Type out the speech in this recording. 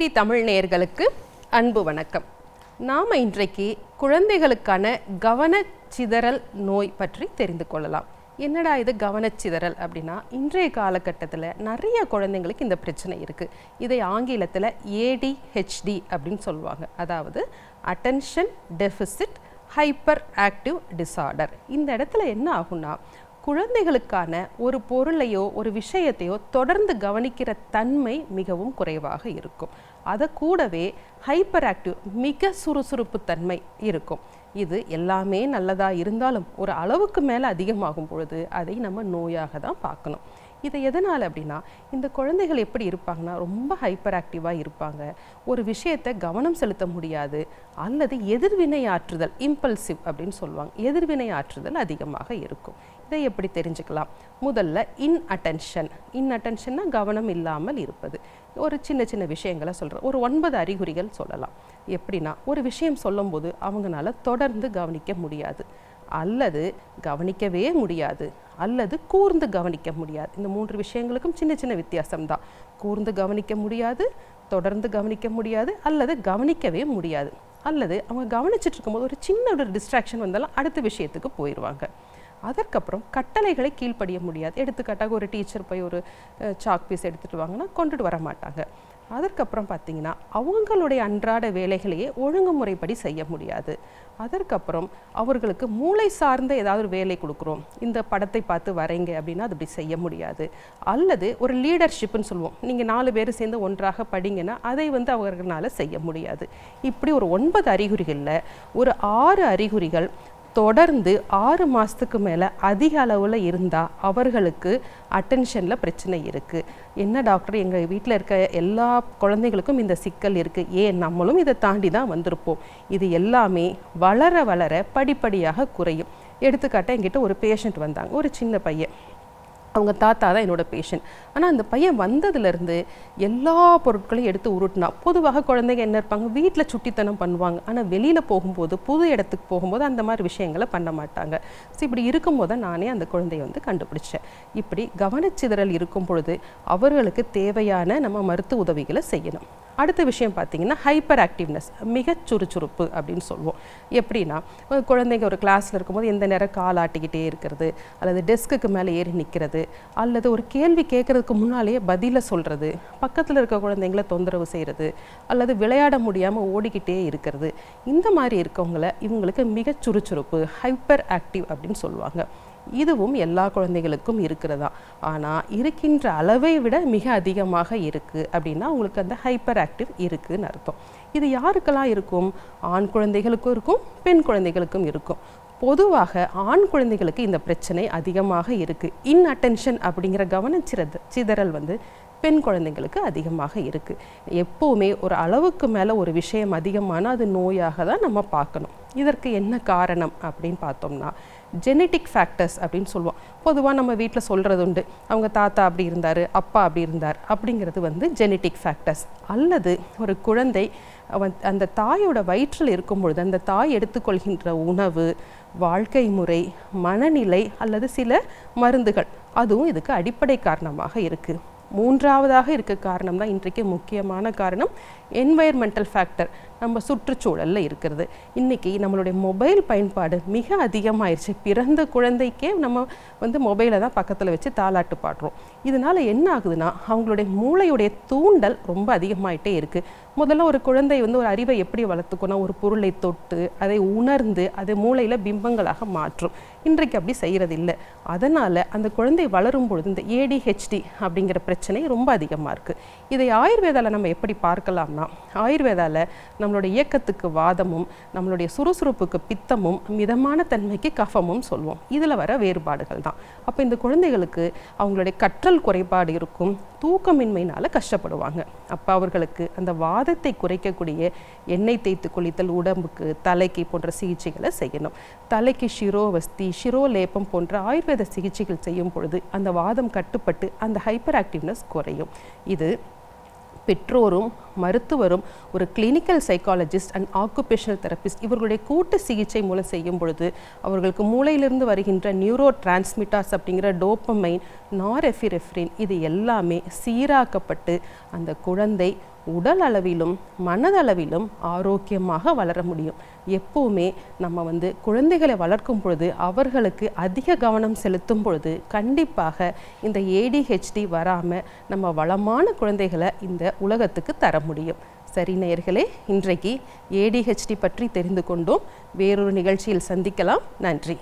DD Tamil நேயர்களுக்கு அன்பு வணக்கம். நாம் இன்றைக்கு குழந்தைகளுக்கான கவனச்சிதறல் நோய் பற்றி தெரிந்து கொள்ளலாம். என்னடா இது கவனச்சிதறல் அப்படின்னா, இன்றைய காலகட்டத்தில் நிறைய குழந்தைங்களுக்கு இந்த பிரச்சனை இருக்குது. இதை ஆங்கிலத்தில் ADHD அப்படின்னு சொல்லுவாங்க. அதாவது attention deficit hyper active disorder. இந்த இடத்துல என்ன ஆகும்னா, குழந்தைகளுக்கான ஒரு பொருளையோ ஒரு விஷயத்தையோ தொடர்ந்து கவனிக்கிற தன்மை மிகவும் குறைவாக இருக்கும். அதை கூடவே ஹைப்பர் ஆக்டிவ் மிக சுறுசுறுப்பு தன்மை இருக்கும். இது எல்லாமே நல்லதாக இருந்தாலும் ஒரு அளவுக்கு மேலே அதிகமாகும் பொழுது அதை நம்ம நோயாக தான் பார்க்கணும். இதை எதனால் அப்படின்னா, இந்த குழந்தைகள் எப்படி இருப்பாங்கன்னா, ரொம்ப ஹைப்பர் ஆக்டிவாக இருப்பாங்க. ஒரு விஷயத்தை கவனம் செலுத்த முடியாது, அல்லது எதிர்வினை ஆற்றுதல் இம்பல்சிவ் அப்படின்னு சொல்லுவாங்க. எதிர்வினை ஆற்றுதல் அதிகமாக இருக்கும். இதை எப்படி தெரிஞ்சுக்கலாம்? முதல்ல இன்அட்டென்ஷன்னா கவனம் இல்லாமல் இருப்பது. ஒரு சின்ன சின்ன விஷயங்களை சொல்கிறேன். ஒரு 9 அறிகுறிகள் சொல்லலாம். எப்படின்னா, ஒரு விஷயம் சொல்லும்போது அவங்களால தொடர்ந்து கவனிக்க முடியாது, அல்லது கவனிக்கவே முடியாது, அல்லது கூர்ந்து கவனிக்க முடியாது. இந்த 3 விஷயங்களுக்கும் சின்ன சின்ன வித்தியாசம்தான். கூர்ந்து கவனிக்க முடியாது, தொடர்ந்து கவனிக்க முடியாது, அல்லது கவனிக்கவே முடியாது. அல்லது அவங்க கவனிச்சுட்டு இருக்கும்போது ஒரு சின்ன ஒரு டிஸ்ட்ராக்ஷன் வந்தாலும் அடுத்த விஷயத்துக்கு போயிடுவாங்க. அதற்கப்புறம் கட்டளைகளை கீழ்ப்படிய முடியாது. எடுத்துக்காட்டாக ஒரு டீச்சர் போய் ஒரு சாக் பீஸ் எடுத்துகிட்டு வாங்கன்னா கொண்டுட்டு வர மாட்டாங்க. அதற்கப்புறம் பார்த்திங்கன்னா, அவங்களுடைய அன்றாட வேலைகளையே ஒழுங்குமுறைப்படி செய்ய முடியாது. அதற்கப்புறம் அவர்களுக்கு மூளை சார்ந்த ஏதாவது ஒரு வேலை கொடுக்குறோம், இந்த படத்தை பார்த்து வரைங்க அப்படின்னா அது அப்படி செய்ய முடியாது. அல்லது ஒரு லீடர்ஷிப்னு சொல்லுவோம், நீங்கள் 4 பேர் சேர்ந்து ஒன்றாக படிங்கன்னா அதை அவர்களால் செய்ய முடியாது. இப்படி ஒரு 9 அறிகுறிகளில் ஒரு 6 அறிகுறிகள் தொடர்ந்து 6 மாதத்துக்கு மேலே அதிக அளவில் இருந்தால் அவர்களுக்கு அட்டென்ஷனில் பிரச்சனை இருக்குது. என்ன டாக்டர், எங்கள் வீட்டில் இருக்க எல்லா குழந்தைகளுக்கும் இந்த சிக்கல் இருக்குது, ஏன் நம்மளும் இதை தாண்டி தான் வந்திருப்போம். இது எல்லாமே வளர வளர படிப்படியாக குறையும். எடுத்துக்காட்ட என்கிட்ட ஒரு பேஷண்ட் வந்தாங்க, ஒரு சின்ன பையன். அவங்க தாத்தா தான் என்னோட பேஷண்ட். ஆனால் அந்த பையன் வந்ததுலேருந்து எல்லா பொருட்களையும் எடுத்து உருட்டினா. பொதுவாக குழந்தைங்க என்ன இருப்பாங்க, வீட்டில் சுட்டித்தனம் பண்ணுவாங்க, ஆனால் வெளியில் போகும்போது புது இடத்துக்கு போகும்போது அந்த மாதிரி விஷயங்களை பண்ண மாட்டாங்க. ஸோ இப்படி இருக்கும்போது நானே அந்த குழந்தைய கண்டுபிடிச்சேன். இப்படி கவனச்சிதறல் இருக்கும் பொழுது அவர்களுக்கு தேவையான நம்ம மருத்துவ உதவிகளை செய்யணும். அடுத்த விஷயம் பார்த்திங்கன்னா, ஹைப்பர் ஆக்டிவ்னஸ், மிக சுறுசுறுப்பு அப்படின்னு சொல்லுவோம். எப்படின்னா, குழந்தைங்க ஒரு கிளாஸில் இருக்கும்போது எந்த நேரம் கால் ஆட்டிக்கிட்டே இருக்கிறது, அல்லது டெஸ்க்குக்கு மேலே ஏறி நிற்கிறது, அல்லது ஒரு கேள்வி கேட்குறதுக்கு முன்னாலேயே பதிலை சொல்கிறது, பக்கத்தில் இருக்க குழந்தைங்களை தொந்தரவு செய்கிறது, அல்லது விளையாட முடியாமல் ஓடிக்கிட்டே இருக்கிறது. இந்த மாதிரி இவங்களுக்கு மிக சுறுசுறுப்பு, ஹைப்பர் ஆக்டிவ் அப்படின்னு சொல்லுவாங்க. இதுவும் எல்லா குழந்தைகளுக்கும் இருக்கிறதா, ஆனால் இருக்கின்ற அளவை விட மிக அதிகமாக இருக்குது அப்படின்னா உங்களுக்கு அந்த ஹைப்பர் ஆக்டிவ் இருக்குதுன்னு அர்த்தம். இது யாருக்கெல்லாம் இருக்கும்? ஆண் குழந்தைகளுக்கும் இருக்கும், பெண் குழந்தைகளுக்கும் இருக்கும். பொதுவாக ஆண் குழந்தைகளுக்கு இந்த பிரச்சனை அதிகமாக இருக்குது. இன்அட்டென்ஷன் அப்படிங்கிற கவனச்சிதறல் பெண் குழந்தைங்களுக்கு அதிகமாக இருக்குது. எப்போவுமே ஒரு அளவுக்கு மேலே ஒரு விஷயம் அதிகமானால் அது நோயாக தான் நம்ம பார்க்கணும். இதற்கு என்ன காரணம் அப்படின்னு பார்த்தோம்னா, ஜெனட்டிக் ஃபேக்டர்ஸ் அப்படின்னு சொல்லுவோம். பொதுவாக நம்ம வீட்டில் சொல்கிறது உண்டு, அவங்க தாத்தா அப்படி இருந்தார், அப்பா அப்படி இருந்தார் அப்படிங்கிறது ஜெனட்டிக் ஃபேக்டர்ஸ். அல்லது ஒரு குழந்தை அந்த தாயோட வயிற்றில் இருக்கும் பொழுது அந்த தாய் எடுத்துக்கொள்கின்ற உணவு, வாழ்க்கை முறை, மனநிலை அல்லது சில மருந்துகள், அதுவும் இதுக்கு அடிப்படை காரணமாக இருக்குது. மூன்றாவதாக இருக்க காரணம் தான் இன்றைக்கு முக்கியமான காரணம், என்வைரன்மெண்டல் ஃபேக்டர், நம்ம சுற்றுச்சூழலில் இருக்கிறது. இன்றைக்கி நம்மளுடைய மொபைல் பயன்பாடு மிக அதிகமாகிடுச்சு. பிறந்த குழந்தைக்கே நம்ம மொபைலை தான் பக்கத்தில் வச்சு தாலாட்டு பாடுறோம். இதனால் என்ன ஆகுதுன்னா, அவங்களுடைய மூளையுடைய தூண்டல் ரொம்ப அதிகமாகிட்டே இருக்குது. முதல்ல ஒரு குழந்தை ஒரு அறிவை எப்படி வளர்த்துக்கணும், ஒரு பொருளை தொட்டு அதை உணர்ந்து அதை மூளையில் பிம்பங்களாக மாற்றும். இன்றைக்கு அப்படி செய்கிறது இல்லை. அதனால் அந்த குழந்தை வளரும் பொழுது இந்த ADHD அப்படிங்கிற பிரச்சனை ரொம்ப அதிகமாக இருக்குது. இதை ஆயுர்வேதாவில் நம்ம எப்படி பார்க்கலாம்னா, ஆயுர்வேதாவில் நம்மளுடைய இயக்கத்துக்கு வாதமும், நம்மளுடைய சுறுசுறுப்புக்கு பித்தமும், மிதமான தன்மைக்கு கஃபமும் சொல்லுவோம். இதில் வர வேறுபாடுகள் தான். அப்போ இந்த குழந்தைகளுக்கு அவங்களுடைய கற்றல் குறைபாடு இருக்கும், தூக்கமின்மையினால் கஷ்டப்படுவாங்க. அப்போ அவர்களுக்கு அந்த வாதத்தை குறைக்கக்கூடிய எண்ணெய் தேய்த்து குளித்தல், உடம்புக்கு தலைக்கு போன்ற சிகிச்சைகளை செய்யணும். தலைக்கு ஷிரோவஸ்தி, ஷிரோலேபம் போன்ற ஆயுர்வேத சிகிச்சைகள் செய்யும் பொழுது அந்த வாதம் கட்டுப்பட்டு அந்த ஹைப்பர் ஆக்டிவ்னஸ் குறையும். இது பெற்றோரும் மருத்துவரும் ஒரு clinical psychologist and occupational therapist இவர்களுடைய கூட்டு சிகிச்சை மூலம் செய்யும் பொழுது அவர்களுக்கு மூளையிலிருந்து வருகின்ற நியூரோ டிரான்ஸ்மிட்டர்ஸ் அப்படிங்கிற டோப்பமைன், நாரெஃபிரெஃப்ரின் இது எல்லாமே சீராக்கப்பட்டு அந்த குழந்தை உடல் அளவிலும் மனதளவிலும் ஆரோக்கியமாக வளர முடியும். எப்போவுமே நம்ம குழந்தைகளை வளர்க்கும் பொழுது அவர்களுக்கு அதிக கவனம் செலுத்தும் பொழுது கண்டிப்பாக இந்த ADHD வராமல் நம்ம வளமான குழந்தைகளை இந்த உலகத்துக்கு தர முடியும். சரி நேயர்களே, இன்றைக்கு ADHD பற்றி தெரிந்து கொண்டோம். வேறொரு நிகழ்ச்சியில் சந்திக்கலாம். நன்றி.